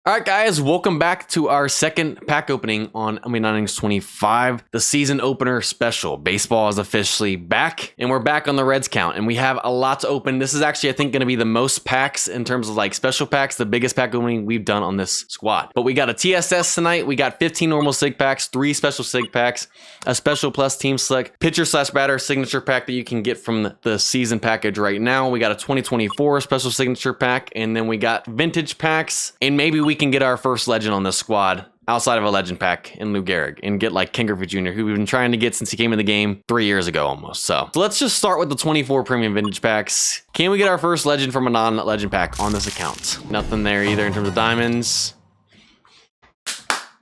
All right, guys, welcome back to our second pack opening on MLB Innings 25, the season opener special. Baseball is officially back, and we're back on the Reds count, and we have a lot to open. This is actually, I think, going to be the most packs in terms of like special packs, the biggest pack opening we've done on this squad. But we got a TSS tonight. We got 15 normal sig packs, 3 special sig packs, a special plus team select, pitcher/batter signature pack that you can get from the season package right now. We got a 2024 special signature pack, and then we got vintage packs, and maybe we can get our first legend on this squad outside of a legend pack in Lou Gehrig and get like Ken Griffey Jr., who we've been trying to get since he came in the game 3 years ago almost. So let's just start with the 24 premium vintage packs. Can we get our first legend from a non-legend pack on this account? Nothing there either in terms of diamonds.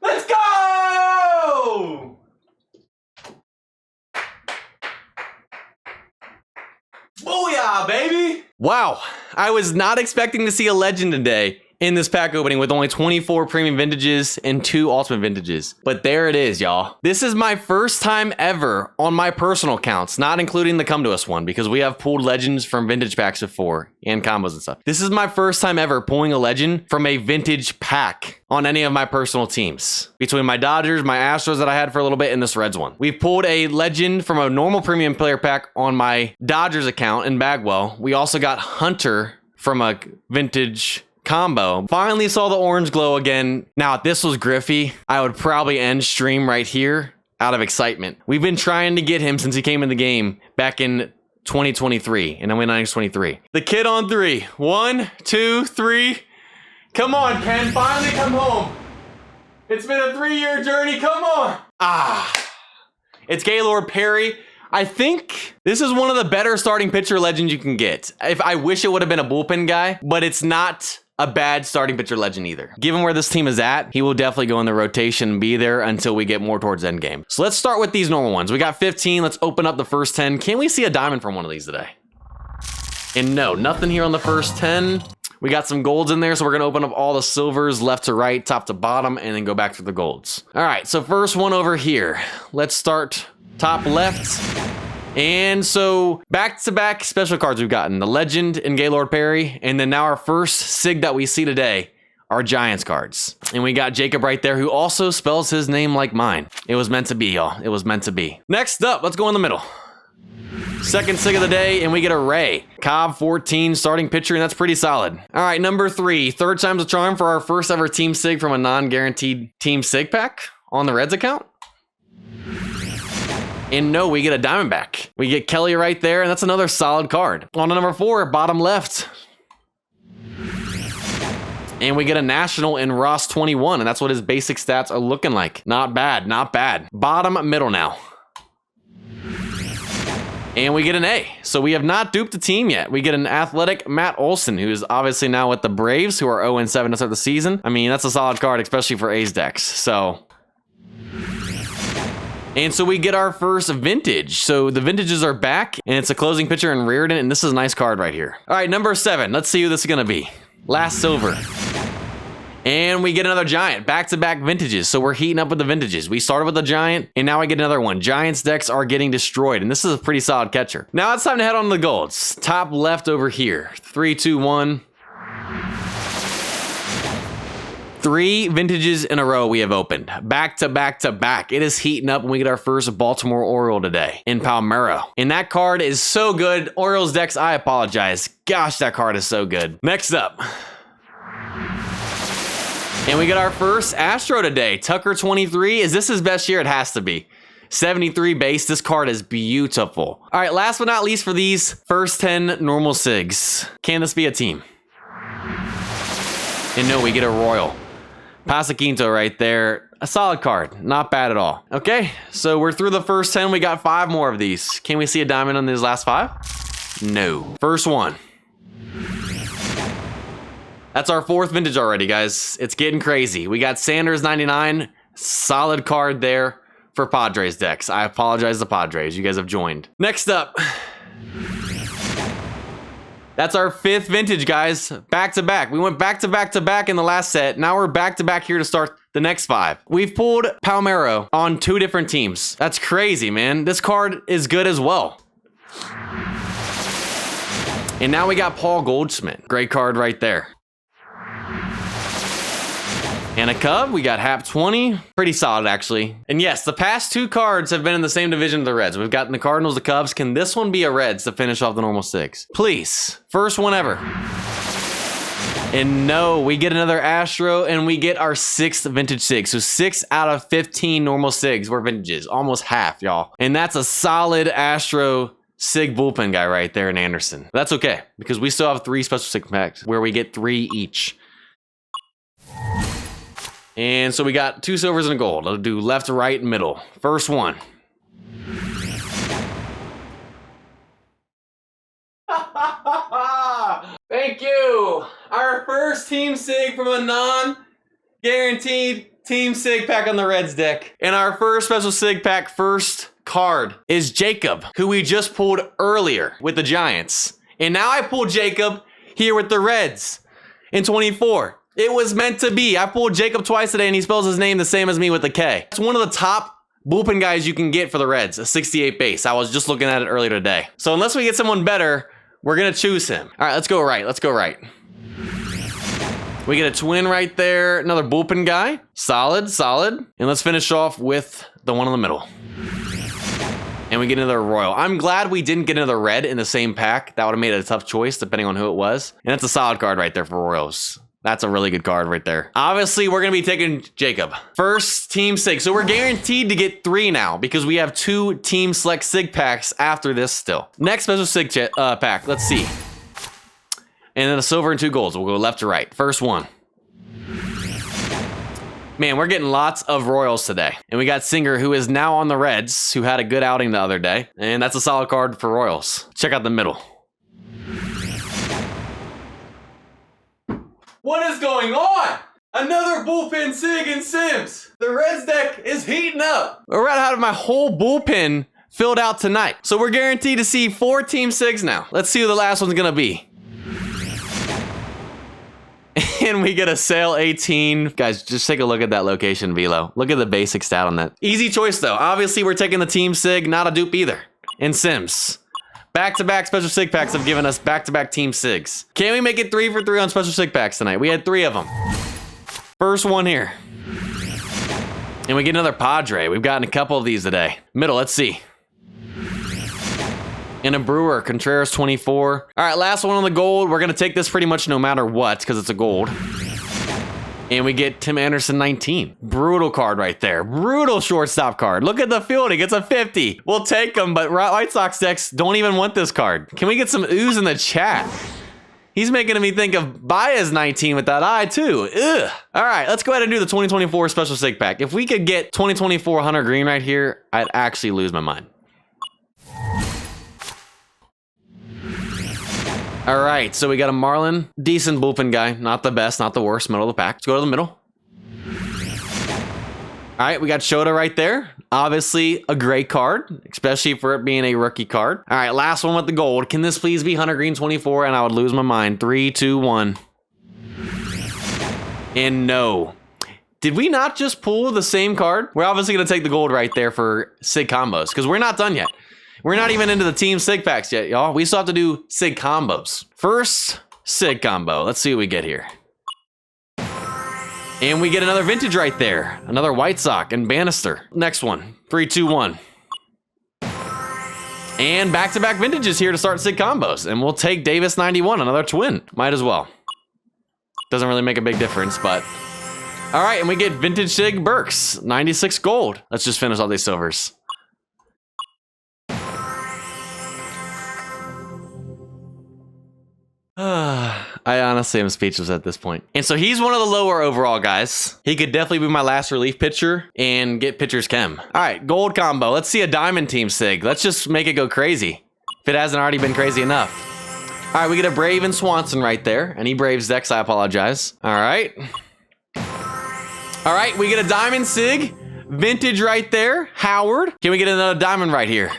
Let's go! Booyah, baby! Wow, I was not expecting to see a legend today in this pack opening with only 24 premium vintages and 2 ultimate vintages. But there it is, y'all. This is my first time ever on my personal counts, not including the Come To Us one, because we have pulled legends from vintage packs before and combos and stuff. This is my first time ever pulling a legend from a vintage pack on any of my personal teams. Between my Dodgers, my Astros that I had for a little bit, and this Reds one. We've pulled a legend from a normal premium player pack on my Dodgers account in Bagwell. We also got Hunter from a vintage combo. Finally saw the orange glow again. Now, if this was Griffey, I would probably end stream right here out of excitement. We've been trying to get him since he came in the game back in 2023, and I'm in 1923. The kid on 3. 1, 2, 3. Come on, Ken. Finally come home. It's been a 3-year journey. Come on. It's Gaylord Perry. I think this is one of the better starting pitcher legends you can get. I wish it would have been a bullpen guy, but it's not a bad starting pitcher legend either. Given where this team is at, he will definitely go in the rotation and be there until we get more towards end game. So let's start with these normal ones. We got 15. Let's open up the first 10. Can we see a diamond from one of these today? And no, nothing here on the first 10. We got some golds in there, so we're gonna open up all the silvers left to right, top to bottom, and then go back to the golds. All right, so first one over here. Let's start top left. And so back-to-back special cards we've gotten. The Legend and Gaylord Perry. And then now our first SIG that we see today are Giants cards. And we got Jacob right there, who also spells his name like mine. It was meant to be, y'all. It was meant to be. Next up, let's go in the middle. Second SIG of the day, and we get a Ray. Cobb 14, starting pitcher, and that's pretty solid. All right, number 3. Third time's a charm for our first ever team SIG from a non-guaranteed team SIG pack on the Reds account. And no, we get a Diamondback. We get Kelly right there, and that's another solid card. On to number 4, bottom left. And we get a National in Ross 21, and that's what his basic stats are looking like. Not bad, not bad. Bottom middle now. And we get an A. So we have not duped the team yet. We get an athletic Matt Olson, who is obviously now with the Braves, who are 0-7 to start the season. I mean, that's a solid card, especially for A's decks. So... And so we get our first vintage. So the vintages are back, and it's a closing pitcher in Reardon, and this is a nice card right here. All right, number 7. Let's see who this is going to be. Last silver. And we get another Giant. Back-to-back vintages. So we're heating up with the vintages. We started with the Giant, and now I get another one. Giants decks are getting destroyed, and this is a pretty solid catcher. Now it's time to head on to the golds. Top left over here. 3, 2, 1. 3 vintages in a row we have opened. Back to back to back. It is heating up when we get our first Baltimore Oriole today in Palmeiro. And that card is so good. Orioles decks, I apologize. Gosh, that card is so good. Next up. And we get our first Astro today. Tucker 23. Is this his best year? It has to be. 73 base. This card is beautiful. All right, last but not least for these first 10 normal SIGs. Can this be a team? And no, we get a Royal. Pasaquinto right there. A solid card. Not bad at all. Okay, so we're through the first 10. We got 5 more of these. Can we see a diamond on these last 5? No. First one. That's our 4th vintage already, guys. It's getting crazy. We got Sanders 99. Solid card there for Padres decks. I apologize to Padres. You guys have joined. Next up. That's our 5th vintage, guys. Back to back. We went back to back to back in the last set. Now we're back to back here to start the next 5. We've pulled Palmeiro on 2 different teams. That's crazy, man. This card is good as well. And now we got Paul Goldschmidt. Great card right there. And a Cub, we got Hap 20. Pretty solid, actually. And yes, the past 2 cards have been in the same division of the Reds. We've gotten the Cardinals, the Cubs. Can this one be a Reds to finish off the normal 6? Please. First one ever. And no, we get another Astro, and we get our 6th vintage SIG. So 6 out of 15 normal SIGs were vintages. Almost half, y'all. And that's a solid Astro SIG bullpen guy right there in Anderson. That's okay, because we still have 3 special SIG packs where we get 3 each. And so we got 2 silvers and a gold. I'll do left, right, middle. First one. Thank you. Our first Team SIG from a non-guaranteed Team SIG pack on the Reds deck. And our first special SIG pack first card is Jacob, who we just pulled earlier with the Giants. And now I pulled Jacob here with the Reds in 24. It was meant to be. I pulled Jacob twice today, and he spells his name the same as me with a K. It's one of the top bullpen guys you can get for the Reds, a 68 base. I was just looking at it earlier today. So unless we get someone better, we're going to choose him. All right, let's go right. Let's go right. We get a twin right there. Another bullpen guy. Solid, solid. And let's finish off with the one in the middle. And we get another Royal. I'm glad we didn't get another red in the same pack. That would have made it a tough choice depending on who it was. And that's a solid card right there for Royals. That's a really good card right there. Obviously, we're going to be taking Jacob. First Team SIG. So we're guaranteed to get 3 now because we have 2 Team Select SIG packs after this still. Next special SIG pack. Let's see. And then a silver and 2 golds. We'll go left to right. First one. Man, we're getting lots of Royals today. And we got Singer, who is now on the Reds, who had a good outing the other day. And that's a solid card for Royals. Check out the middle. What is going on? Another bullpen SIG and Sims. The Reds deck is heating up. We're about to have my whole bullpen filled out tonight. So we're guaranteed to see 4 Team SIGs now. Let's see who the last one's gonna be. And we get a Sale 18. Guys, just take a look at that location velo. Look at the basic stat on that. Easy choice though. Obviously we're taking the Team SIG, not a dupe either. And Sims. Back-to-back special SIG packs have given us back-to-back Team SIGs. Can we make it 3 for 3 on special SIG packs tonight? We had 3 of them. First one here. And we get another Padre. We've gotten a couple of these today. Middle, let's see. And a Brewer, Contreras 24. All right, last one on the gold. We're going to take this pretty much no matter what because it's a gold. And we get Tim Anderson 19. Brutal card right there. Brutal shortstop card. Look at the field. He gets a 50. We'll take him, but White Sox decks don't even want this card. Can we get some ooze in the chat? He's making me think of Baez 19 with that eye too. Ugh. All right, let's go ahead and do the 2024 special SIG pack. If we could get 2024 Hunter Green right here, I'd actually lose my mind. All right, so we got a Marlin, decent bullpen guy. Not the best, not the worst, middle of the pack. Let's go to the middle. All right, we got Shota right there. Obviously a great card, especially for it being a rookie card. All right, last one with the gold. Can this please be Hunter Green 24? And I would lose my mind. 3, 2, 1. And no. Did we not just pull the same card? We're obviously gonna take the gold right there for SIG combos because we're not done yet. We're not even into the Team SIG packs yet, y'all. We still have to do SIG combos. First SIG combo. Let's see what we get here. And we get another vintage right there. Another White Sox and Bannister. Next one. 3, 2, 1. And back-to-back vintages here to start SIG combos. And we'll take Davis 91, another twin. Might as well. Doesn't really make a big difference, but... All right, and we get vintage SIG Burks. 96 gold. Let's just finish all these silvers. I honestly am speechless at this point. And so he's one of the lower overall guys. He could definitely be my last relief pitcher and get pitcher's chem. All right, gold combo. Let's see a diamond Team SIG. Let's just make it go crazy if it hasn't already been crazy enough. All right, we get a Brave and Swanson right there. Any Braves decks, I apologize. All right. All right, we get a diamond SIG. Vintage right there. Howard. Can we get another diamond right here?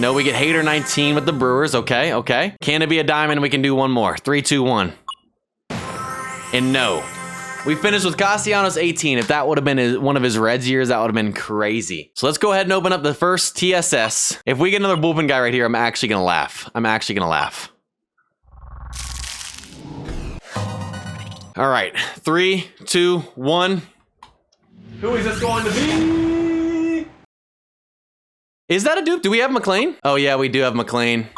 No, we get Hater 19 with the Brewers. Okay, okay. Can it be a diamond? We can do one more. 3, 2, 1. And no. We finished with Castellanos 18. If that would have been one of his Reds years, that would have been crazy. So let's go ahead and open up the first TSS. If we get another bullpen guy right here, I'm actually going to laugh. I'm actually going to laugh. All right, 3, 2, 1. Who is this going to be? Is that a dupe? Do we have McLean? Oh yeah, we do have McLean.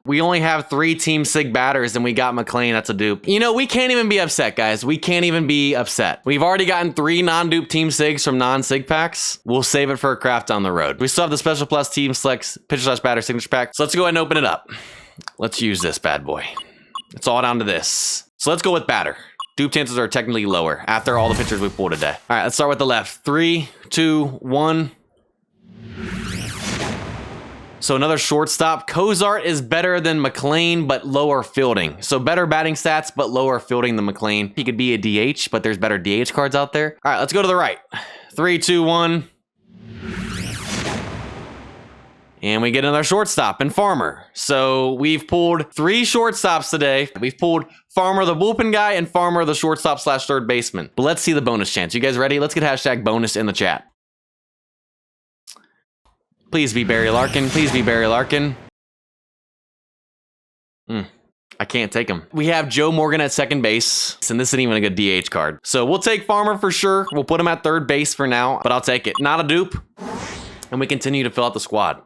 We only have 3 Team Sig batters and we got McLean. That's a dupe. You know, we can't even be upset, guys. We can't even be upset. We've already gotten 3 non-dupe Team Sigs from non-Sig packs. We'll save it for a craft down the road. We still have the Special Plus Team Selects Pitcher/Batter Signature Pack. So let's go ahead and open it up. Let's use this bad boy. It's all down to this. So let's go with batter. Dupe chances are technically lower after all the pitchers we pulled today. All right, let's start with the left. 3, 2, 1. So another shortstop. Cozart is better than McLean, but lower fielding. So better batting stats, but lower fielding than McLean. He could be a DH, but there's better DH cards out there. All right, let's go to the right. 3, 2, 1. And we get another shortstop and Farmer. So we've pulled 3 shortstops today. We've pulled Farmer the bullpen guy and Farmer the shortstop/third baseman. But let's see the bonus chance. You guys ready? Let's get hashtag bonus in the chat. Please be Barry Larkin. Please be Barry Larkin. I can't take him. We have Joe Morgan at second base, and this isn't even a good DH card. So we'll take Farmer for sure. We'll put him at third base for now, but I'll take it. Not a dupe. And we continue to fill out the squad.